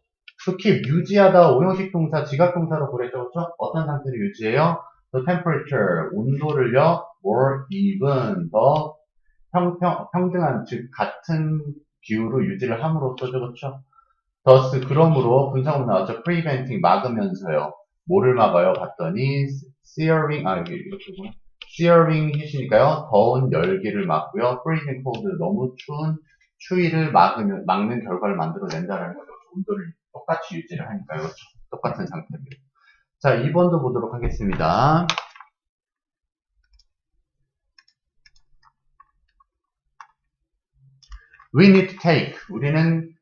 S1: to keep 유지하다 오형식 동사 지각 동사로 보냈죠. 그렇죠? 어떤 상태를 유지해요? the temperature 온도를요 more even 더 평등한 즉 같은 기후로 유지를 함으로써 그렇죠? thus 그러므로 분사구문 나왔죠. preventing 막으면서요. 뭐를 막아요? 봤더니 searing 이렇게 보면 searing heat이니까요. 더운 열기를 막고요. freezing cold 너무 추운 추위를 막는 결과를 만들어낸다라는 거죠. 온도를 똑같이 유지를 하니까요. 그렇죠? 똑같은 상태로. 자, 2번도 보도록 하겠습니다. We need to take. 우리는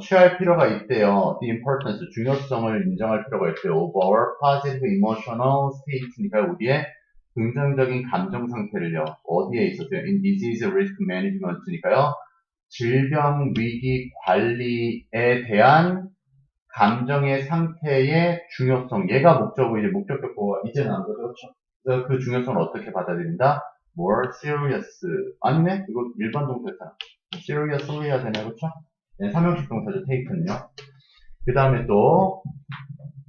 S1: 취할 필요가 있대요. The importance, 중요성을 인정할 필요가 있대요. Of our positive emotional state니까 우리의 긍정적인 감정 상태를요. 어디에 있었어요? In disease risk management니까요. 질병 위기 관리에 대한 감정의 상태의 중요성. 얘가 목적어, 이제 목적격보가 이제 나온 거죠. 그렇죠? 그래서 그 중요성을 어떻게 받아들인다? More serious. 아니네? 이거 일반 동사잖아. seriously 해야 되네. 그렇죠? 네, 삼형식 동사죠. take는요. 그 다음에 또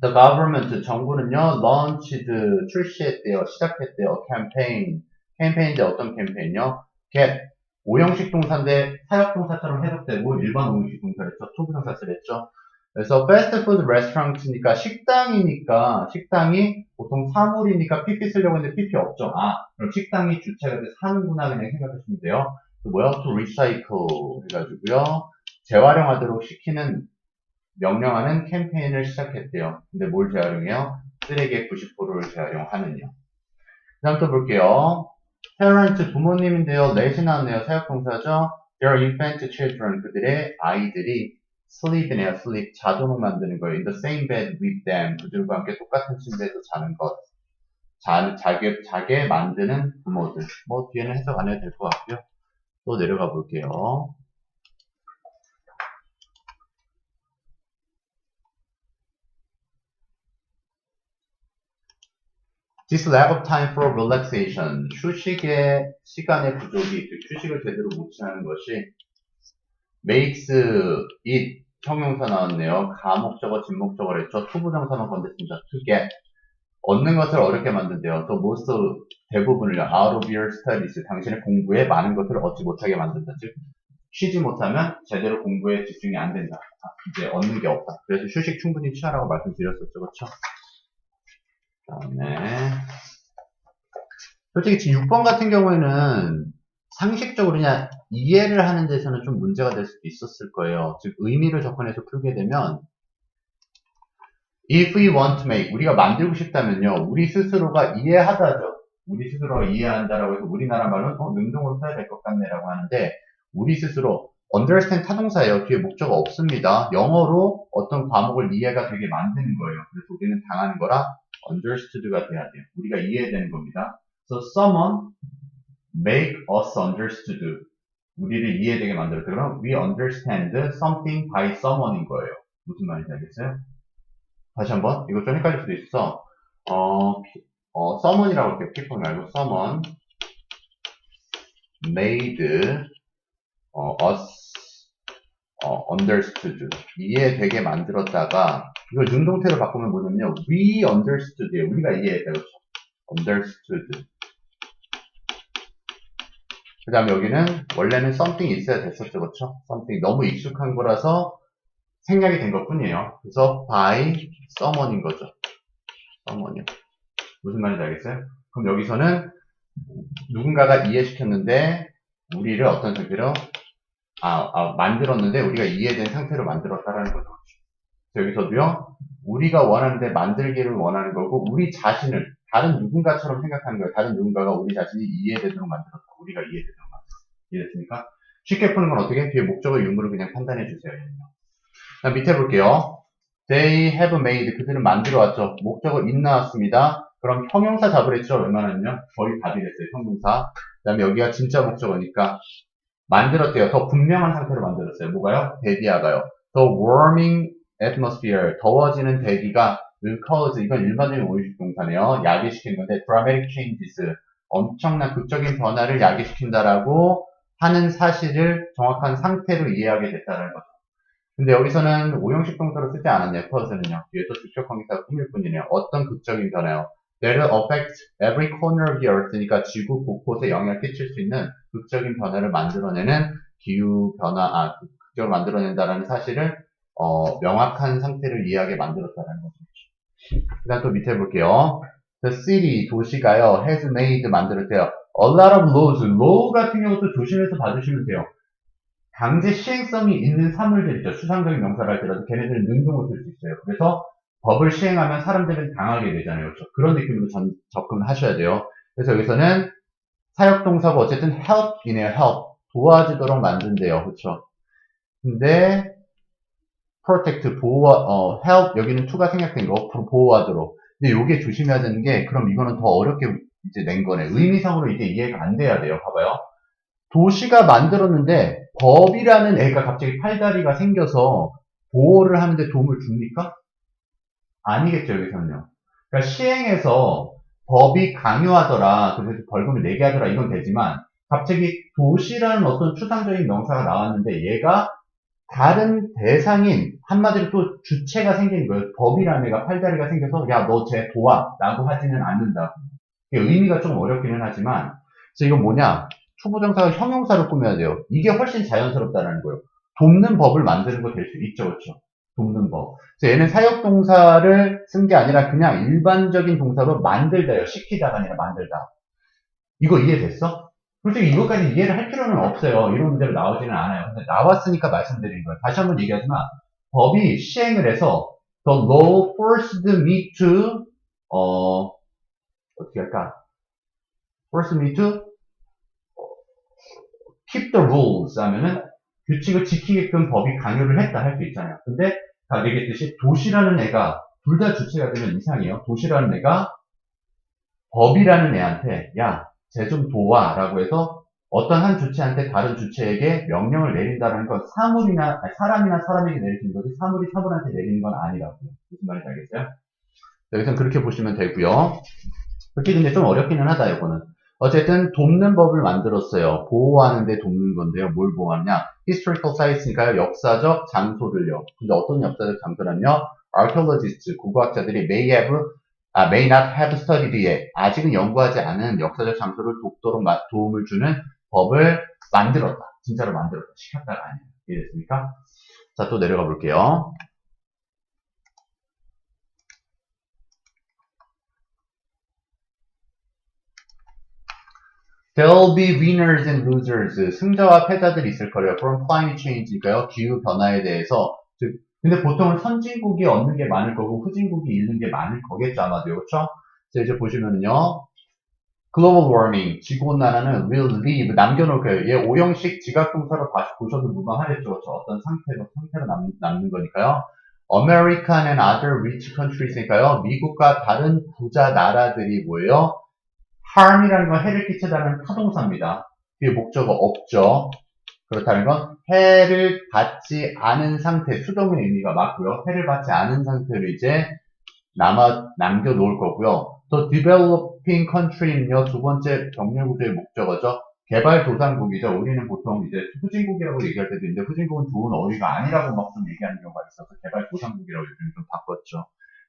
S1: the government, 정부는요. launched, 출시했대요. 시작했대요. campaign. 캠페인인데 어떤 캠페인이요? get. 오형식 동사인데 사역동사처럼 해석되고 일반 오형식 동사랬죠. 투부정사 쓰랬죠. 그래서 패스트푸드 레스토랑트니까 식당이 보통 사물이니까 PP 쓰려고 했는데 PP 없죠. 그럼 식당이 주체가 돼서 사는구나 그냥 생각하시면 돼요. 또 뭐야? to recycle 해가지고요. 재활용하도록 시키는 명령하는 캠페인을 시작했대요. 근데 뭘 재활용해요? 쓰레기의 90%를 재활용하는요. 그 다음 또 볼게요. parent 부모님인데요. let이 나왔네요. 사역동사죠. their infant children 그들의 아이들이 sleep이네요. sleep 자도록 만드는 거예요. in the same bed with them 그들과 함께 똑같은 침대에서 자는 것. 자게 만드는 부모들. 뭐 뒤에는 해석 안 해도 될 것 같고요. 또 내려가 볼게요. This lack of time for relaxation. 휴식의 시간의 부족이, 휴식을 제대로 못 취하는 것이 makes it 형용사 나왔네요. 가목적어, 진목적어를 했죠. 투부정사만 건댔습니다. to get. 얻는 것을 어렵게 만든대요. 또 most 대부분을 out of your studies. 당신의 공부에 많은 것을 얻지 못하게 만든다. 즉, 쉬지 못하면 제대로 공부에 집중이 안 된다. 이제 얻는 게 없다. 그래서 휴식 충분히 취하라고 말씀드렸었죠. 그렇죠? 그다음에 솔직히 지금 6번 같은 경우에는 상식적으로 그냥 이해를 하는 데서는 좀 문제가 될 수도 있었을 거예요. 즉 의미를 접근해서 풀게 되면 if we want to make 우리가 만들고 싶다면요. 우리 스스로가 이해하다죠. 우리 스스로가 이해한다라고 해서 우리나라 말로는 능동으로 써야 될 것 같네라고 하는데 우리 스스로 understand 타동사예요. 뒤에 목적어 없습니다. 영어로 어떤 과목을 이해가 되게 만드는 거예요. 그래서 우리는 당하는 거라 understood가 돼야 돼요. 우리가 이해되는 겁니다. So someone make us understood. 우리를 이해되게 만들었다. 그럼 we understand something by someone인 거예요. 무슨 말인지 알겠어요? 다시 한번. 이거 좀 헷갈릴 수도 있어. someone이라고 할게요. people 말고 someone made us understood. 이해되게 만들었다가 이걸 능동태로 바꾸면 뭐냐면요. we understood예요. 우리가 이해했다. 그렇죠? understood. 그 다음에 여기는 원래는 something 있어야 됐었죠. 그렇죠? something 너무 익숙한 거라서 생략이 된 것 뿐이에요. 그래서 by someone인 거죠. someone이요. 무슨 말인지 알겠어요? 그럼 여기서는 누군가가 이해시켰는데 우리를 어떤 상태로 만들었는데 우리가 이해된 상태로 만들었다라는 거죠. 여기서도요. 우리가 원하는데 만들기를 원하는 거고 우리 자신을 다른 누군가처럼 생각하는 거예요. 다른 누군가가 우리 자신이 이해되도록 만들었다. 우리가 이해되도록 만들었다. 이해됐습니까? 쉽게 푸는 건 어떻게? 뒤에 목적어 유무를 그냥 판단해 주세요. 자, 밑에 볼게요. They have made. 그들은 만들어 왔죠. 목적어 in 나왔습니다. 그럼 형용사 잡으랬죠? 웬만하면요. 거의 답이 됐어요. 형용사. 그 다음에 여기가 진짜 목적어니까 만들었대요. 더 분명한 상태로 만들었어요. 뭐가요? 대기하가요. The warming atmosphere. 더워지는 대기가 will cause. 이건 일반적인 오형식 동사네요. 야기시키는 건데 dramatic changes. 엄청난 극적인 변화를 야기시킨다라고 하는 사실을 정확한 상태로 이해하게 됐다는 거죠. 근데 여기서는 오형식 동사로 쓰지 않았네요. cause는요. 뒤에서 직접 관계사가 꾸밀 뿐이네요. 어떤 극적인 변화요? That will affect every corner of the earth니까 지구 곳곳에 영향을 끼칠 수 있는 극적인 변화를 만들어내는 기후 변화, 극적으로 만들어낸다라는 사실을 명확한 상태를 이해하게 만들었다는 거죠. 그 다음 또 밑에 볼게요. The city, 도시가요, has made, 만들었대요. A lot of laws. law 같은 경우도 조심해서 봐주시면 돼요. 강제 시행성이 있는 사물들이죠. 수상적인 명사를 할때라도 걔네들은 능동을 쓸 수 있어요. 그래서 법을 시행하면 사람들은 당하게 되잖아요. 그렇죠? 그런 느낌으로 접근하셔야 돼요. 그래서 여기서는 사역동사가 어쨌든 help이네요. help. 도와주도록 만든대요. 그렇죠? 근데 protect, help, 여기는 to가 생략된 거, 보호하도록. 근데 요게 조심해야 되는 게, 그럼 이거는 더 어렵게 이제 낸 거네. 의미상으로 이게 이해가 안 돼야 돼요. 봐봐요. 도시가 만들었는데, 법이라는 애가 갑자기 팔다리가 생겨서 보호를 하는데 도움을 줍니까? 아니겠죠, 여기서는요. 그러니까 시행해서 법이 강요하더라, 그래서 벌금을 내게 하더라, 이건 되지만, 갑자기 도시라는 어떤 추상적인 명사가 나왔는데, 얘가 다른 대상인 한마디로 또 주체가 생기는 거예요. 법이라는 애가 팔다리가 생겨서 야 너 쟤 도와 라고 하지는 않는다. 의미가 좀 어렵기는 하지만 그래서 이건 뭐냐 초보정사가 형용사로 꾸며야 돼요. 이게 훨씬 자연스럽다는 거예요. 돕는 법을 만드는 거 될 수 있죠. 그렇죠? 돕는 법. 그래서 얘는 사역동사를 쓴 게 아니라 그냥 일반적인 동사로 만들다요. 시키다가 아니라 만들다. 이거 이해됐어? 솔직히 이것까지 이해를 할 필요는 없어요. 이런 문제로 나오지는 않아요. 근데 나왔으니까 말씀드린 거예요. 다시 한번 얘기하지만 법이 시행을 해서 the law forced me to 어떻게 할까? forced me to keep the rules 하면은 규칙을 지키게끔 법이 강요를 했다 할 수 있잖아요. 근데 아까 얘기했듯이 도시라는 애가 둘 다 주체가 되면 이상해요. 도시라는 애가 법이라는 애한테 야, 쟤 좀 도와 라고 해서 어떤 한 주체한테 다른 주체에게 명령을 내린다는 건 사람이나 사람에게 내릴 수 있는 거지 사물이 사물한테 내리는 건 아니라고요. 무슨 말인지 알겠어요? 여기서 그렇게 보시면 되고요. 그렇게 근데 좀 어렵기는 하다 이거는. 어쨌든 돕는 법을 만들었어요. 보호하는데 돕는 건데요. 뭘 보호하느냐? historical sites니까요. 역사적 장소를요. 근데 어떤 역사적 장소라면요. archaeologists, 국어학자들이 may not have studied yet. 아직은 연구하지 않은 역사적 장소를 돕도록 도움을 주는 법을 만들었다. 진짜로 만들었다. 시켰다가 아니에요. 이해됐습니까? 자, 또 내려가 볼게요. There'll be winners and losers. 승자와 패자들이 있을 거래요. From climate change니까요. 기후 변화에 대해서. 근데 보통은 선진국이 얻는 게 많을 거고 후진국이 잃는 게 많을 거겠죠 아마도요. 그렇죠? 이제 보시면은요. global warming, 지구온난화는 will leave, 남겨놓을 거예요. 얘 오형식 지각동사로 다시 보셔도 무방하겠죠. 그렇죠? 어떤 상태로 남는 거니까요. American and other rich countries니까요. 미국과 다른 부자 나라들이 뭐예요? harm이라는 건 해를 끼치다는 타동사입니다. 뒤에 목적어 없죠. 그렇다는 건 해를 받지 않은 상태, 수동의 의미가 맞고요. 해를 받지 않은 상태로 이제 남겨놓을 거고요. 또 developing country는요, 두 번째 병렬 구조의 목적어죠. 개발도상국이죠. 우리는 보통 이제 후진국이라고 얘기할 때도 있는데 후진국은 좋은 어휘가 아니라고 막 좀 얘기하는 경우가 있어서 개발도상국이라고 요즘 좀 바꿨죠.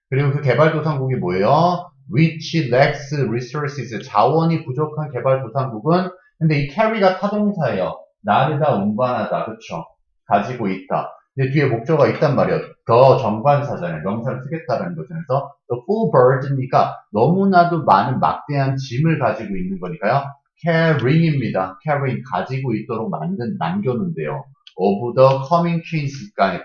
S1: 그리고 그 개발도상국이 뭐예요? which lacks resources, 자원이 부족한 개발도상국은 근데 이 carry가 타동사예요. 나르다, 운반하다, 그쵸? 가지고 있다. 근데 뒤에 목적어가 있단 말이에요. 더 정관사잖아요. 명사를 쓰겠다라는 거죠. 그래서 the full burden이니까 너무나도 많은 막대한 짐을 가지고 있는 거니까요. carrying입니다. carrying 가지고 있도록 남겨놓은데요. of the coming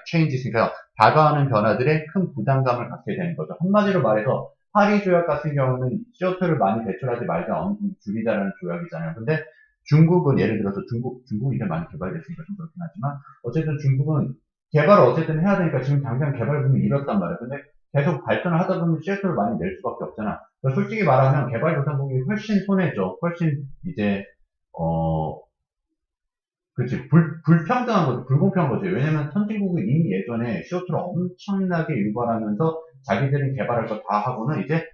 S1: changes니까요. 다가오는 변화들의 큰 부담감을 갖게 되는 거죠. 한마디로 말해서 파리 조약 같은 경우는 CO2를 많이 배출하지 말자 어느 정도 줄이자라는 조약이잖아요. 근데 중국은 예를 들어서 중국이 이제 많이 개발됐으니까 좀 그렇긴 하지만 어쨌든 중국은 개발을 어쨌든 해야 되니까 지금 당장 개발 부문이 이렇단 말이에요. 근데 계속 발전을 하다 보면 CO를 많이 낼 수밖에 없잖아. 그러니까 솔직히 말하면 개발도상국이 훨씬 손해죠. 훨씬 이제 그치 불평등한 거죠. 불공평한 거죠. 왜냐면 선진국이 이미 예전에 CO2를 엄청나게 유발하면서 자기들은 개발할 거 다 하고는 이제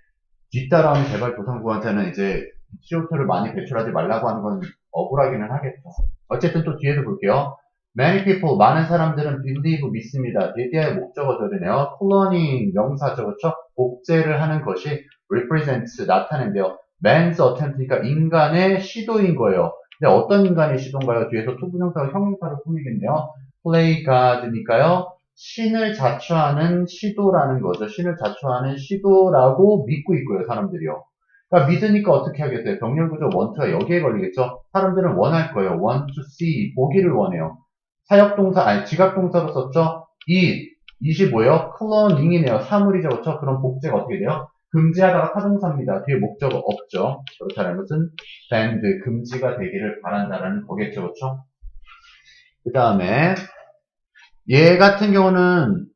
S1: 뒤따라오는 개발도상국한테는 이제 CO2를 많이 배출하지 말라고 하는 건 억울하기는 하겠죠. 어쨌든 또 뒤에도 볼게요. Many people, 많은 사람들은 believe, 믿습니다. 대개의 목적어들이네요. cloning, 명사죠. 그렇죠? 복제를 하는 것이 represents, 나타낸대요. man's attempt니까 인간의 시도인 거예요. 근데 어떤 인간의 시도인가요? 뒤에서 투부정사가 형용사를 꾸미겠네요. play God니까요. 신을 자처하는 시도라는 거죠. 신을 자처하는 시도라고 믿고 있고요, 사람들이요. 그러니까 믿으니까 어떻게 하겠어요? 병렬구조 원투가 여기에 걸리겠죠? 사람들은 원할 거예요. want to see, 보기를 원해요. 사역동사, 아니, 지각동사로 썼죠? it이 뭐예요? 클로닝이네요. 사물이죠, 그렇죠? 그럼 복제가 어떻게 돼요? 금지하다가 타동사입니다. 뒤에 목적어 없죠? 그렇다는 것은 banned, 금지가 되기를 바란다라는 거겠죠, 그렇죠? 그 다음에 얘 같은 경우는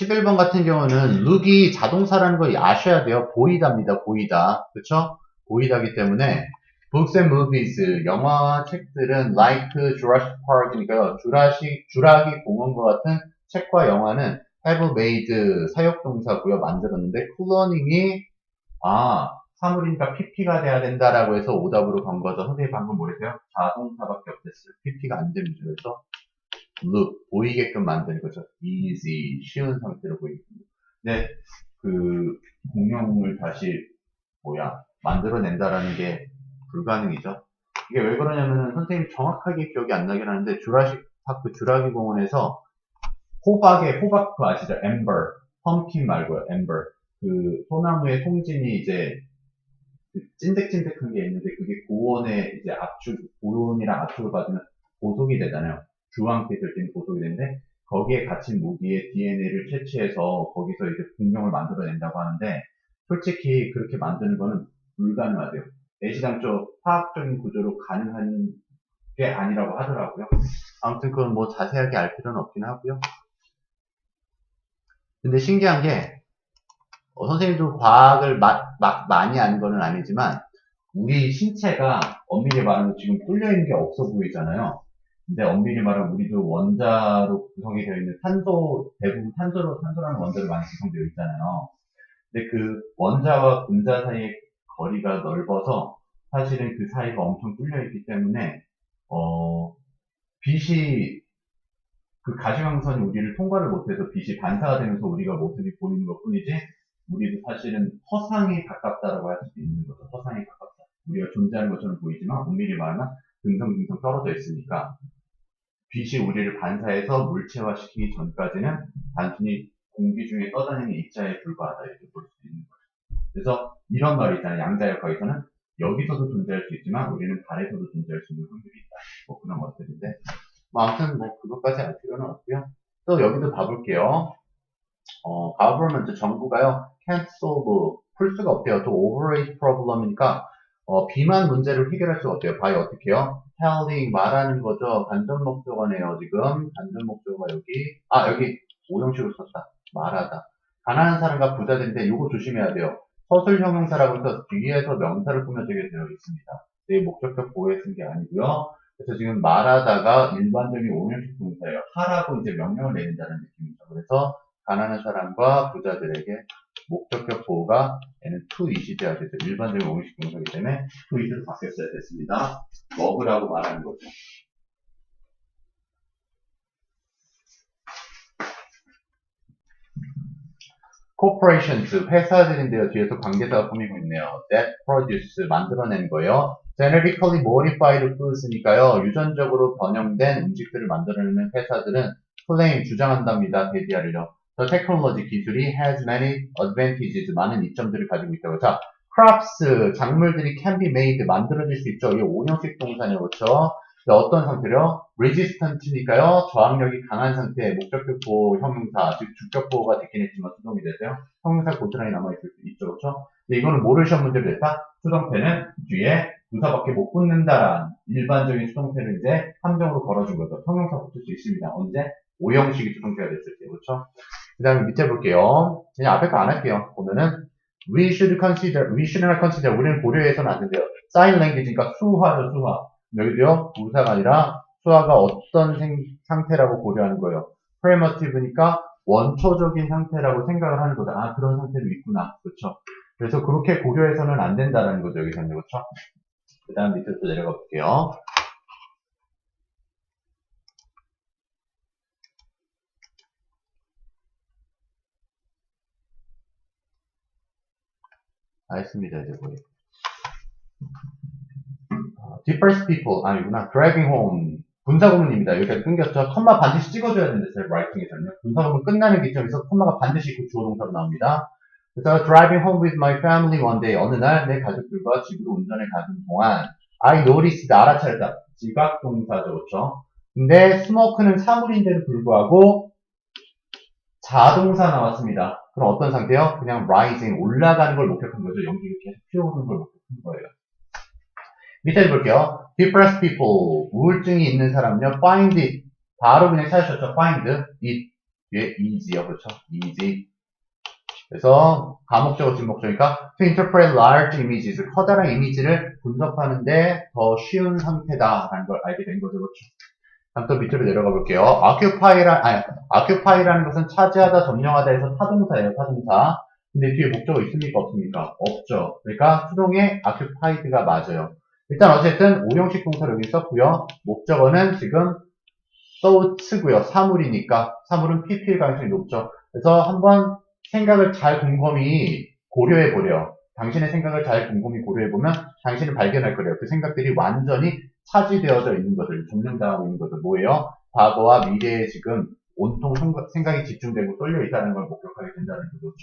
S1: 11번 같은 경우는 look이 자동사라는 걸 아셔야 돼요. 보이다입니다. 보이다. 그쵸? 보이다기 때문에 books and movies, 영화와 책들은 like Jurassic Park이니까요. 주라기 공원과 같은 책과 영화는 have made 사역동사고요. 만들었는데 cloning이 사물이니까 PP가 돼야 된다라고 해서 오답으로 간 거죠. 선생님 방금 뭐랬어요? 자동사밖에 없었어요. PP가 안 됩니다. 그래서 look, 보이게끔 만드는 거죠. easy, 쉬운 상태로 보이게끔. 근데 그 공룡을 다시 만들어낸다라는 게 불가능이죠. 이게 왜 그러냐면은 선생님이 정확하게 기억이 안 나긴 하는데 주라식 파크 주라기 공원에서 호박 그거 아시죠? 엠버, 펌킨 말고요. 엠버. 그 소나무의 송진이 이제 그 찐득찐득한 게 있는데 그게 고온의 이제 고온이랑 압축을 받으면 고속이 되잖아요. 주황빛을 띤 고속이 되는데 거기에 갇힌 모기의 DNA를 채취해서 거기서 이제 공룡을 만들어낸다고 하는데 솔직히 그렇게 만드는 거는 불가능하대요. 애시당초 화학적인 구조로 가능한 게 아니라고 하더라고요. 아무튼 그건 뭐 자세하게 알 필요는 없긴 하고요. 근데 신기한 게 선생님도 과학을 많이 아는 건 아니지만 우리 신체가 엄밀히 말하면 지금 뚫려있는 게 없어 보이잖아요. 근데 엄밀히 말하면 우리도 원자로 구성이 되어 있는 대부분 탄소라는 원자로 많이 구성되어 있잖아요. 근데 그 원자와 분자 사이의 거리가 넓어서 사실은 그 사이가 엄청 뚫려있기 때문에, 빛이, 그 가시광선이 우리를 통과를 못해서 빛이 반사가 되면서 우리가 모습이 보이는 것 뿐이지, 우리도 사실은 허상에 가깝다라고 할 수도 있는 거죠. 허상에 가깝다. 우리가 존재하는 것처럼 보이지만 엄밀히 말하면 듬성듬성 떨어져 있으니까 빛이 우리를 반사해서 물체화시키기 전까지는 단순히 공기 중에 떠다니는 입자에 불과하다 이렇게 볼 수 있는 거죠. 그래서 이런 말이 있잖아요. 양자역학에서는 여기서도 존재할 수 있지만 우리는 달에서도 존재할 수 있는 확률이 있다. 뭐 그런 것들인데 아무튼 뭐 그것까지 알 필요는 없고요. 또 여기도 봐볼게요. government 정부가요 can't solve 풀 수가 없대요. 또 overrate problem이니까 비만 문제를 해결할 수가 없대요. by 어떻게 해요? telling 말하는 거죠. 간접 목적어네요. 지금 간접 목적어가 여기 오형식으로 썼다. 말하다. 가난한 사람과 부자들인데 이거 조심해야 돼요. 서술 형용사라고 해서 뒤에서 명사를 꾸며주게 되어 있습니다. 내 목적격 보호에 쓴 게 아니고요. 그래서 지금 말하다가 일반적인 오형식 동사예요. 하라고 이제 명령을 내린다는 느낌이죠. 그래서 가난한 사람과 부자들에게 목적격 보호가 얘는 to it이 돼야 되죠. 일반적인 오형식 동사이기 때문에 to it으로 바뀌었어야 됐습니다. 먹으라고 말하는 거죠. corporations, 회사들인데요. 뒤에서 관계사가 꾸미고 있네요. that produce, 만들어낸 거예요. genetically modified foods니까요. 유전적으로 변형된 음식들을 만들어내는 회사들은 claim, 주장한답니다. 대디하리요. The technology, 기술이 has many advantages, 많은 이점들을 가지고 있다고. 자, crops, 작물들이 can be made, 만들어질 수 있죠. 이게 오형식 동사네요. 그렇죠? 어떤 상태요? resistant니까요. 저항력이 강한 상태, 목적격 보호 형용사, 즉 주격 보호가 되긴 했지만 수동이 되세요. 형용사 고스란히 남아있을 수 있죠. 그렇죠? 근데 이거는 뭐를 시험 문제로 냈다? 수동태는 뒤에 부사밖에 못 붙는다란 일반적인 수동태를 이제 함정으로 걸어준 거죠. 형용사 붙을 수 있습니다. 언제? 오형식이 수동태가 됐을 때. 그렇죠? 그 다음에 밑에 볼게요. 그냥 앞에 거 안 할게요. 보면은 we should not consider. 우리는 고려해서는 안 된대요. sign language니까 수화죠, 수화. 여기도요, 부사가 아니라 수화가 어떤 상태라고 고려하는 거예요. primitive니까 원초적인 상태라고 생각을 하는 거다. 아, 그런 상태도 있구나. 그렇죠. 그래서 그렇게 고려해서는 안 된다라는 거죠, 여기서는. 그렇죠. 그 다음 밑으로 또 내려가 볼게요. 다 했습니다, 이제 거의. Depressed people, 아니구나. driving home. 분사구문입니다. 여기까지 끊겼죠. 컴마 반드시 찍어줘야 되는데, 제 라이팅에서는요. 분사구문 끝나는 기점에서 컴마가 반드시 있고 주어동사로 나옵니다. 그래서 driving home with my family one day. 어느 날 내 가족들과 집으로 운전을 가는 동안 I noticed, 알아차렸다. 지각동사죠, 그렇죠? 근데 smoke는 사물인데도 불구하고 자동사 나왔습니다. 그럼 어떤 상태요? 그냥 rising, 올라가는 걸 목격한 거죠. 연기가 계속 피어오르는 걸 목격한 거예요. 밑에 볼게요. Depressed people, 우울증이 있는 사람은요, find it, 바로 그냥 찾으셨죠. find it, 뒤에 easy요, 그렇죠? easy. 그래서 가목적어 진목적이니까 to interpret large images, 커다란 이미지를 분석하는데 더 쉬운 상태다라는 걸 알게 된 거죠, 그렇죠? 다음 또 밑으로 내려가 볼게요. occupy라는 것은 차지하다, 점령하다 해서 타동사예요, 타동사. 근데 뒤에 목적어 있습니까, 없습니까? 없죠. 그러니까 수동의 occupied가 맞아요. 일단 어쨌든 오형식 동사를 여기 썼고요. 목적어는 지금 thought고요. 사물이니까 사물은 PP일 가능성이 높죠. 그래서 한번 생각을 잘 곰곰이 고려해보래요. 당신의 생각을 잘 곰곰이 고려해보면 당신은 발견할 거래요. 그 생각들이 완전히 차지되어져 있는 것들, 점령당하고 있는 것들 뭐예요? 과거와 미래에 지금 온통 생각이 집중되고 쏠려 있다는 걸 목격하게 된다는 거죠.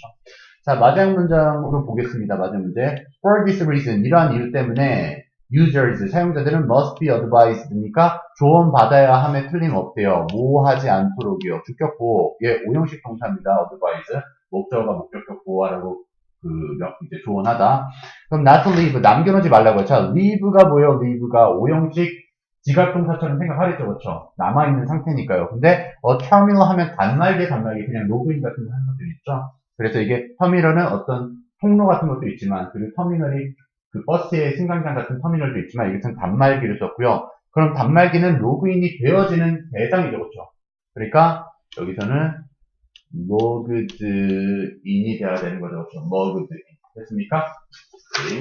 S1: 자, 마지막 문장으로 보겠습니다. 마지막 문제. For this reason, 이러한 이유 때문에 users, 사용자들은 must be advised니까 조언받아야 함에 틀림없대요. 뭐 하지 않도록이요. 주격 보호. 예, 오형식 동사입니다. advise. 목적어가 목적격 보호하라고 이제 조언하다. 그럼 not to leave, 남겨놓지 말라고요. 자, leave가 뭐예요? leave가 오형식 지각동사처럼 생각하겠죠, 그렇죠? 남아있는 상태니까요. 근데 terminal 하면 단말기 그냥 로그인 같은 거 하는 것들 있죠? 그래서 이게 터미널은 어떤 통로 같은 것도 있지만, 그리고 터미널이 그 버스의 승강장 같은 터미널도 있지만, 이것은 단말기를 썼고요. 그럼 단말기는 로그인이 되어지는 대상이죠, 그렇죠? 그러니까 여기서는 로그드인이 돼야 되는 거죠, 그렇죠? 로그드인. 됐습니까? 네.